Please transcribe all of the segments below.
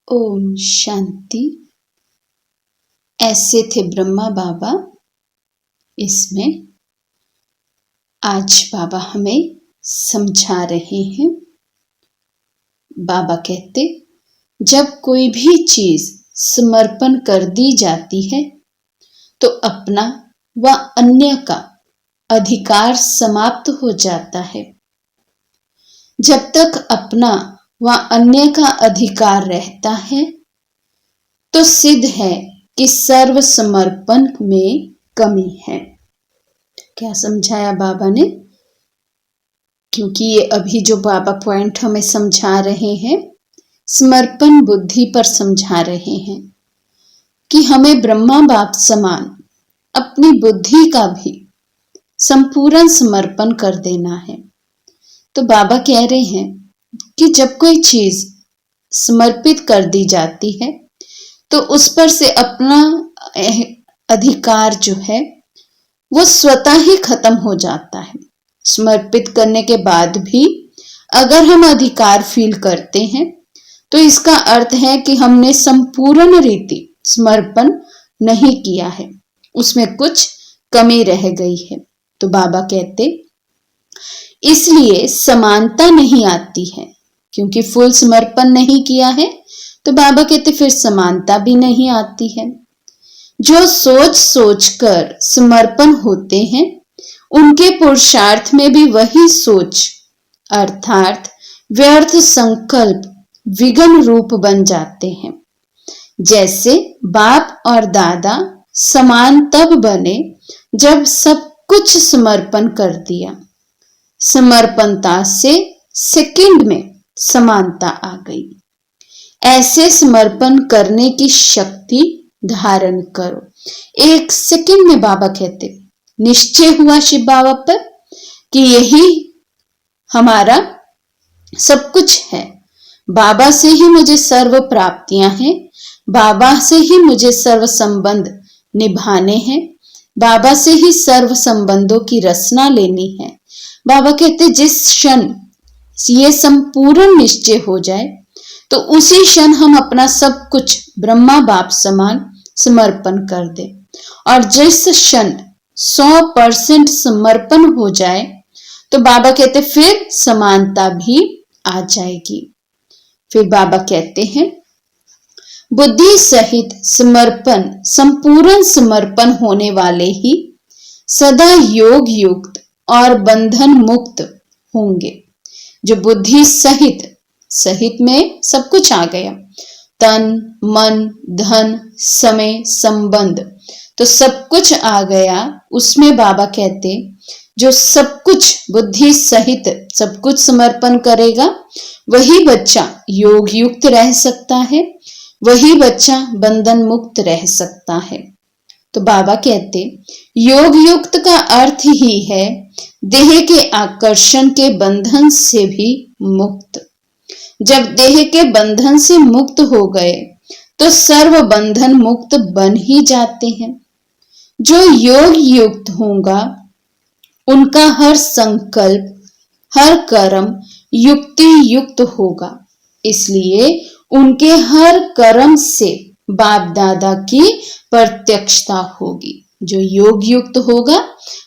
ओम शांति। ऐसे थे ब्रह्मा बाबा। इसमें आज बाबा हमें समझा रहे हैं। बाबा कहते, जब कोई भी चीज समर्पण कर दी जाती है तो अपना व अन्य का अधिकार समाप्त हो जाता है। जब तक अपना व अन्य का अधिकार रहता है तो सिद्ध है कि सर्व समर्पण में कमी है। क्या समझाया बाबा ने? क्योंकि ये अभी जो बाबा पॉइंट हमें समझा रहे हैं, समर्पण बुद्धि पर समझा रहे हैं कि हमें ब्रह्मा बाप समान अपनी बुद्धि का भी संपूर्ण समर्पण कर देना है। तो बाबा कह रहे हैं कि जब कोई चीज समर्पित कर दी जाती है तो उस पर से अपना अधिकार जो है वो स्वतः ही खत्म हो जाता है। समर्पित करने के बाद भी अगर हम अधिकार फील करते हैं तो इसका अर्थ है कि हमने संपूर्ण रीति समर्पण नहीं किया है, उसमें कुछ कमी रह गई है। तो बाबा कहते, इसलिए समानता नहीं आती है, क्योंकि फुल समर्पण नहीं किया है। तो बाबा कहते फिर समानता भी नहीं आती है। जो सोच सोच कर समर्पण होते हैं उनके पुरुषार्थ में भी वही सोच अर्थात व्यर्थ संकल्प विघ्न रूप बन जाते हैं। जैसे बाप और दादा समान तब बने जब सब कुछ समर्पण कर दिया। समर्पणता से सेकंड में समानता आ गई। ऐसे समर्पण करने की शक्ति धारण करो। एक सेकंड में बाबा कहते, निश्चय हुआ शिव बाबा पर कि यही हमारा सब कुछ है। बाबा से ही मुझे सर्व प्राप्तियां हैं, बाबा से ही मुझे सर्व संबंध निभाने हैं, बाबा से ही सर्व संबंधों की रचना लेनी है। बाबा कहते जिस क्षण ये संपूर्ण निश्चय हो जाए तो उसी क्षण हम अपना सब कुछ ब्रह्मा बाप समान समर्पण कर दे। और जिस क्षण 100% समर्पण हो जाए तो बाबा कहते फिर समानता भी आ जाएगी। फिर बाबा कहते हैं, बुद्धि सहित समर्पण संपूर्ण समर्पण होने वाले ही सदा योग युक्त और बंधन मुक्त होंगे। जो बुद्धि सहित, सहित में सब कुछ आ गया, तन मन धन समय संबंध, तो सब कुछ आ गया। उसमें बाबा कहते जो सब कुछ बुद्धि सहित सब कुछ समर्पण करेगा वही बच्चा योग युक्त रह सकता है, वही बच्चा बंधन मुक्त रह सकता है। तो बाबा कहते योग युक्त का अर्थ ही है देह के आकर्षण के बंधन से भी मुक्त। जब देह के बंधन से मुक्त हो गए तो सर्व बंधन मुक्त बन ही जाते हैं। जो योग युक्त होगा उनका हर संकल्प हर कर्म युक्ति युक्त होगा, इसलिए उनके हर कर्म से बाप दादा की प्रत्यक्षता होगी। जो योग युक्त होगा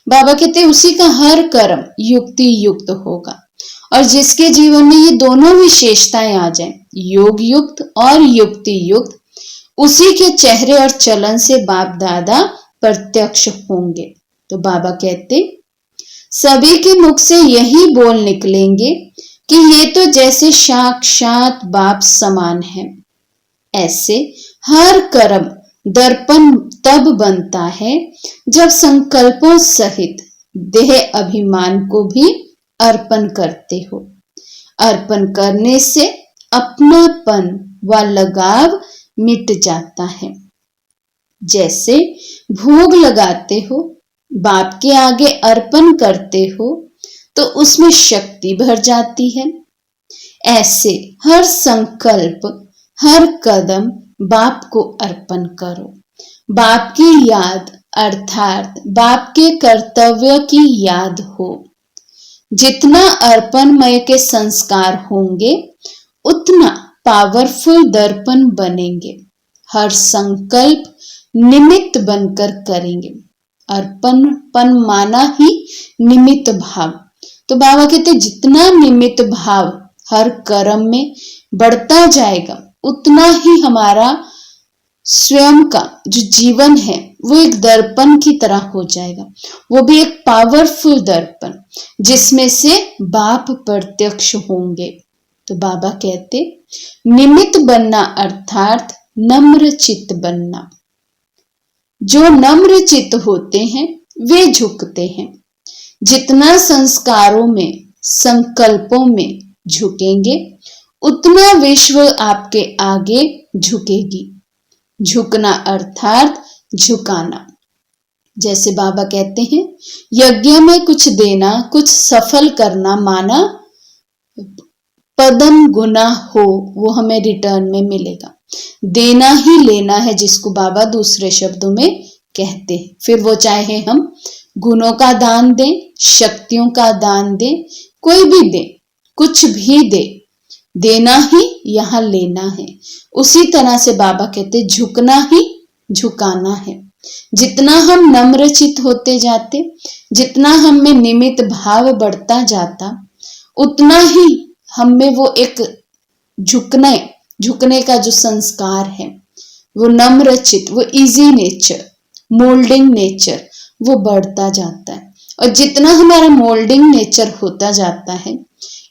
बाबा कहते उसी का हर कर्म युक्ति युक्त होगा। और जिसके जीवन में ये दोनों विशेषताएं आ जाएं, योग युक्त और युक्ति युक्त, उसी के चेहरे और चलन से बाप दादा प्रत्यक्ष होंगे। तो बाबा कहते सभी के मुख से यही बोल निकलेंगे कि ये तो जैसे साक्षात बाप समान है। ऐसे हर कर्म दर्पण तब बनता है जब संकल्पों सहित देह अभिमान को भी अर्पण करते हो। अर्पण करने से अपनापन व लगाव मिट जाता है। जैसे भोग लगाते हो, बाप के आगे अर्पण करते हो तो उसमें शक्ति भर जाती है। ऐसे हर संकल्प हर कदम बाप को अर्पण करो। बाप की याद अर्थात बाप के कर्तव्य की याद हो। जितना अर्पणमय के संस्कार होंगे उतना पावरफुल दर्पण बनेंगे। हर संकल्प निमित्त बनकर करेंगे। अर्पणपन माना ही निमित्त भाव। तो बाबा कहते जितना निमित्त भाव हर कर्म में बढ़ता जाएगा, उतना ही हमारा स्वयं का जो जीवन है वो एक दर्पण की तरह हो जाएगा। वो भी एक पावरफुल दर्पण जिसमें से बाप प्रत्यक्ष होंगे। तो बाबा कहते निमित्त बनना अर्थात नम्र चित्त बनना। जो नम्र चित्त होते हैं वे झुकते हैं। जितना संस्कारों में संकल्पों में झुकेंगे उतना विश्व आपके आगे झुकेगी। झुकना अर्थात झुकाना। जैसे बाबा कहते हैं यज्ञ में कुछ देना, कुछ सफल करना माना पदम गुना हो, वो हमें रिटर्न में मिलेगा। देना ही लेना है, जिसको बाबा दूसरे शब्दों में कहते हैं। फिर वो चाहे हम गुणों का दान दें, शक्तियों का दान दें, कोई भी दे, कुछ भी दे, देना ही यहाँ लेना है। उसी तरह से बाबा कहते झुकना ही झुकाना है। जितना हम नम्रचित होते जाते, जितना हम में निमित्त भाव बढ़ता जाता, उतना ही हम में वो एक झुकने का जो संस्कार है, वो नम्रचित, वो इजी नेचर, मोल्डिंग नेचर, वो बढ़ता जाता है। और जितना हमारा मोल्डिंग नेचर होता जाता है,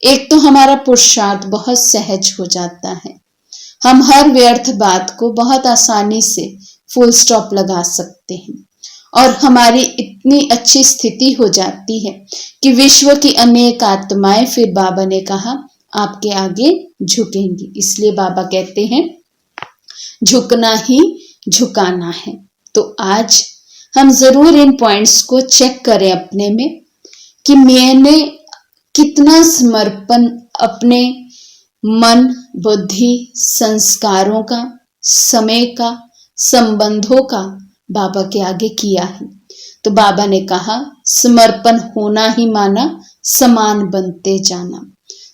एक तो हमारा पुरुषार्थ बहुत सहज हो जाता है। हम हर व्यर्थ बात को बहुत आसानी से फुल स्टॉप लगा सकते हैं। और हमारी इतनी अच्छी स्थिति हो जाती है कि विश्व की अनेक आत्माएं, फिर बाबा ने कहा, आपके आगे झुकेंगी। इसलिए बाबा कहते हैं झुकना ही झुकाना है। तो आज हम जरूर इन पॉइंट्स को चेक करें अपने में कि मैंने कितना समर्पण अपने मन, बुद्धि, संस्कारों का, समय का, संबंधों का बाबा के आगे किया है। तो बाबा ने कहा समर्पण होना ही माना समान बनते जाना।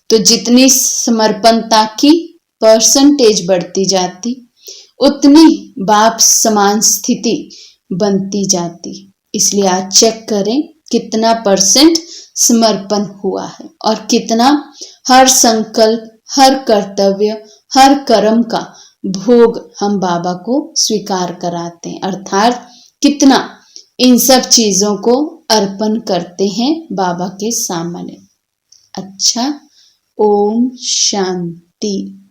तो जितनी समर्पणता की परसेंटेज बढ़ती जाती, उतनी बाप समान स्थिति बनती जाती। इसलिए आज चेक करें कितना परसेंट समर्पण हुआ है और कितना हर संकल्प, हर कर्तव्य, हर कर्म का भोग हम बाबा को स्वीकार कराते हैं, अर्थात कितना इन सब चीजों को अर्पण करते हैं बाबा के सामने। अच्छा, ओम शांति।